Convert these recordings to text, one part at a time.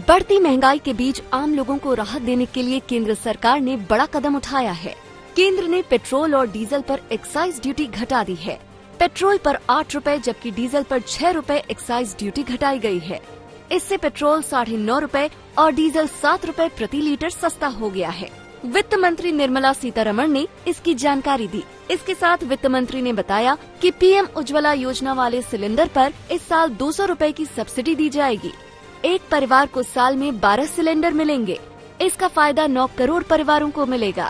बढ़ती महंगाई के बीच आम लोगों को राहत देने के लिए केंद्र सरकार ने बड़ा कदम उठाया है। केंद्र ने पेट्रोल और डीजल पर एक्साइज ड्यूटी घटा दी है। पेट्रोल पर 8 रुपए जबकि डीजल पर 6 रुपए एक्साइज ड्यूटी घटाई गई है। इससे पेट्रोल 9.5 रुपए और डीजल 7 रुपए प्रति लीटर सस्ता हो गया है। वित्त मंत्री निर्मला सीतारमण ने इसकी जानकारी दी। इसके साथ वित्त मंत्री ने बताया कि पीएम उज्ज्वला योजना वाले सिलेंडर पर इस साल 200 रुपए की सब्सिडी दी जाएगी। एक परिवार को साल में 12 सिलेंडर मिलेंगे। इसका फायदा 9 करोड़ परिवारों को मिलेगा।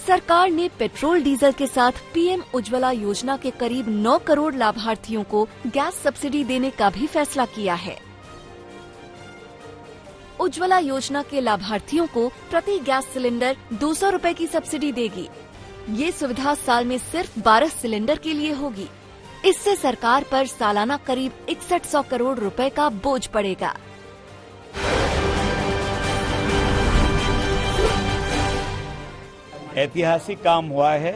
सरकार ने पेट्रोल डीजल के साथ पीएम उज्ज्वला योजना के करीब 9 करोड़ लाभार्थियों को गैस सब्सिडी देने का भी फैसला किया है। उज्ज्वला योजना के लाभार्थियों को प्रति गैस सिलेंडर 200 रुपए की सब्सिडी देगी। ये सुविधा साल में सिर्फ 12 सिलेंडर के लिए होगी। इससे सरकार पर सालाना करीब 6100 करोड़ रुपए का बोझ पड़ेगा। ऐतिहासिक काम हुआ है।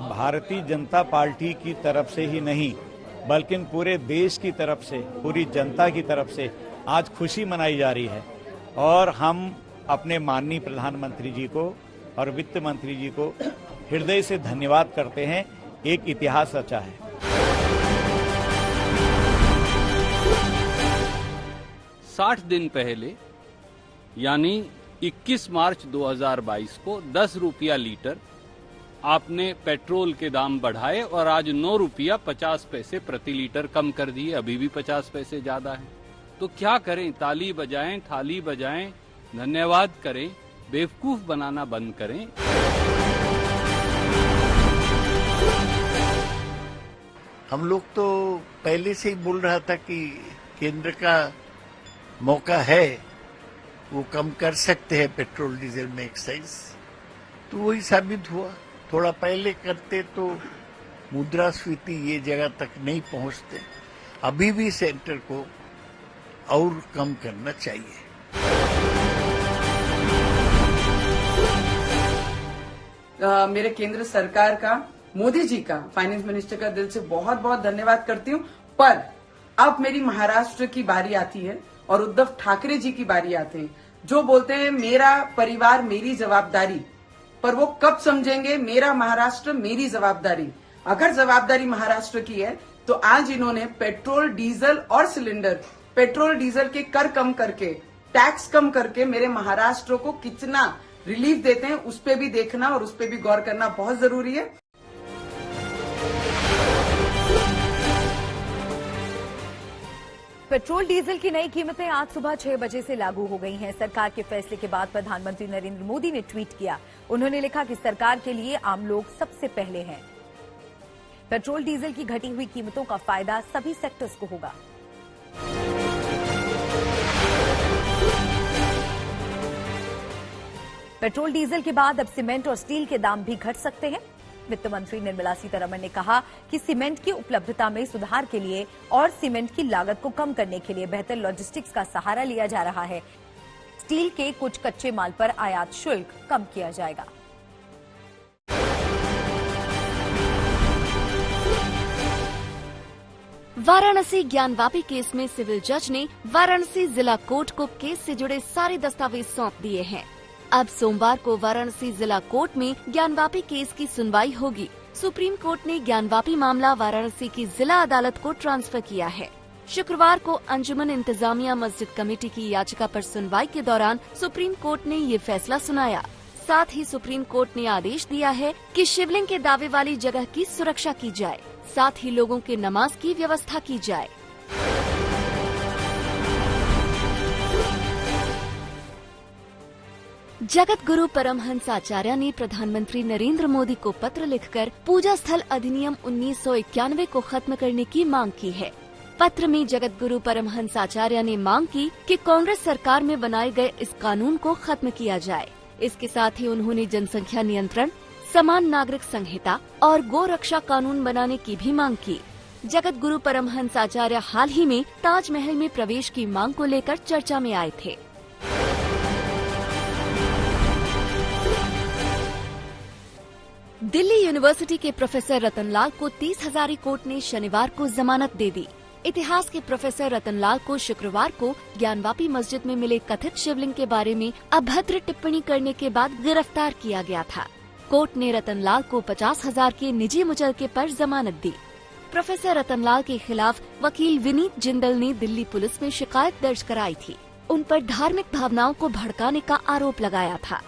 भारतीय जनता पार्टी की तरफ से ही नहीं बल्कि पूरे देश की तरफ से, पूरी जनता की तरफ से आज खुशी मनाई जा रही है और हम अपने माननीय प्रधानमंत्री जी को और वित्त मंत्री जी को हृदय से धन्यवाद करते हैं। एक इतिहास रचा है। साठ दिन पहले यानी 21 मार्च 2022 को 10 रुपया लीटर आपने पेट्रोल के दाम बढ़ाए और आज 9 रुपया 50 पैसे प्रति लीटर कम कर दिए। अभी भी 50 पैसे ज्यादा है। तो क्या करें? ताली बजाएं, थाली बजाएं, धन्यवाद करें, बेवकूफ बनाना बंद करें। हम लोग तो पहले से ही बोल रहा था कि केंद्र का मौका है, वो कम कर सकते हैं पेट्रोल डीजल में एक्साइज। तो वही साबित हुआ। थोड़ा पहले करते तो मुद्रास्फीति ये जगह तक नहीं पहुंचते। अभी भी सेंटर को और कम करना चाहिए। मेरे केंद्र सरकार का, मोदी जी का, फाइनेंस मिनिस्टर का दिल से बहुत बहुत धन्यवाद करती हूँ। पर अब मेरी महाराष्ट्र की बारी आती है और उद्धव ठाकरे जी की बारी आती है, जो बोलते हैं मेरा परिवार मेरी जवाबदारी। पर वो कब समझेंगे मेरा महाराष्ट्र मेरी जवाबदारी? अगर जवाबदारी महाराष्ट्र की है तो आज इन्होंने पेट्रोल डीजल और सिलेंडर, पेट्रोल डीजल के कर कम करके, टैक्स कम करके मेरे महाराष्ट्र को कितना रिलीफ देते हैं उस पे भी देखना और उस पे भी गौर करना बहुत जरूरी है। पेट्रोल डीजल की नई कीमतें आज सुबह 6 बजे से लागू हो गई हैं। सरकार के फैसले के बाद प्रधानमंत्री नरेंद्र मोदी ने ट्वीट किया। उन्होंने लिखा कि सरकार के लिए आम लोग सबसे पहले हैं। पेट्रोल डीजल की घटी हुई कीमतों का फायदा सभी सेक्टर्स को होगा। पेट्रोल डीजल के बाद अब सीमेंट और स्टील के दाम भी घट सकते हैं। वित्त मंत्री निर्मला सीतारमण ने कहा कि सीमेंट की उपलब्धता में सुधार के लिए और सीमेंट की लागत को कम करने के लिए बेहतर लॉजिस्टिक्स का सहारा लिया जा रहा है। स्टील के कुछ कच्चे माल पर आयात शुल्क कम किया जाएगा। वाराणसी ज्ञानवापी केस में सिविल जज ने वाराणसी जिला कोर्ट को केस से जुड़े सारे दस्तावेज सौंप दिए हैं। अब सोमवार को वाराणसी जिला कोर्ट में ज्ञानवापी केस की सुनवाई होगी। सुप्रीम कोर्ट ने ज्ञानवापी मामला वाराणसी की जिला अदालत को ट्रांसफर किया है। शुक्रवार को अंजुमन इंतजामिया मस्जिद कमेटी की याचिका पर सुनवाई के दौरान सुप्रीम कोर्ट ने ये फैसला सुनाया। साथ ही सुप्रीम कोर्ट ने आदेश दिया है कि शिवलिंग के दावे वाली जगह की सुरक्षा की जाए, साथ ही लोगों के नमाज की व्यवस्था की जाए। जगत गुरु परमहंस आचार्य ने प्रधानमंत्री नरेंद्र मोदी को पत्र लिखकर पूजा स्थल अधिनियम 1991 को खत्म करने की मांग की है। पत्र में जगत गुरु परमहंस आचार्य ने मांग की कि कांग्रेस सरकार में बनाए गए इस कानून को खत्म किया जाए। इसके साथ ही उन्होंने जनसंख्या नियंत्रण, समान नागरिक संहिता और गो रक्षा कानून बनाने की भी मांग की। जगत गुरु परमहंस आचार्य हाल ही में ताजमहल में प्रवेश की मांग को लेकर चर्चा में आए थे। दिल्ली यूनिवर्सिटी के प्रोफेसर रतनलाल को 30 हजारी कोर्ट ने शनिवार को जमानत दे दी। इतिहास के प्रोफेसर रतनलाल को शुक्रवार को ज्ञानवापी मस्जिद में मिले कथित शिवलिंग के बारे में अभद्र टिप्पणी करने के बाद गिरफ्तार किया गया था। कोर्ट ने रतनलाल को 50,000 के निजी मुचलके पर जमानत दी। प्रोफेसर रतनलाल के खिलाफ वकील विनीत जिंदल ने दिल्ली पुलिस में शिकायत दर्ज कराई थी। उन पर धार्मिक भावनाओं को भड़काने का आरोप लगाया था।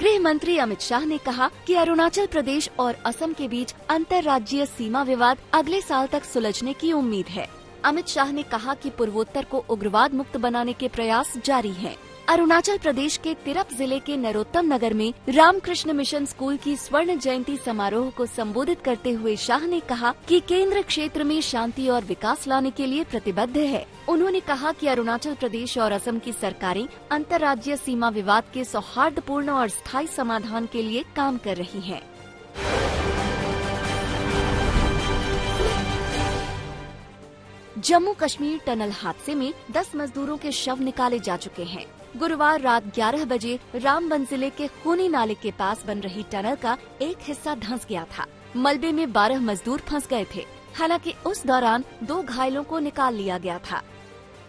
गृह मंत्री अमित शाह ने कहा कि अरुणाचल प्रदेश और असम के बीच अंतर्राज्यीय सीमा विवाद अगले साल तक सुलझने की उम्मीद है। अमित शाह ने कहा कि पूर्वोत्तर को उग्रवाद मुक्त बनाने के प्रयास जारी हैं। अरुणाचल प्रदेश के तिरप जिले के नरोत्तम नगर में रामकृष्ण मिशन स्कूल की स्वर्ण जयंती समारोह को संबोधित करते हुए शाह ने कहा कि केंद्र क्षेत्र में शांति और विकास लाने के लिए प्रतिबद्ध है। उन्होंने कहा कि अरुणाचल प्रदेश और असम की सरकारें अंतर्राज्यीय सीमा विवाद के सौहार्दपूर्ण और स्थायी समाधान के लिए काम कर रही हैं। जम्मू कश्मीर टनल हादसे में 10 मजदूरों के शव निकाले जा चुके हैं। गुरुवार रात 11 बजे रामबन जिले के खूनी नाले के पास बन रही टनल का एक हिस्सा धंस गया था। मलबे में 12 मजदूर फंस गए थे। हालांकि उस दौरान 2 घायलों को निकाल लिया गया था।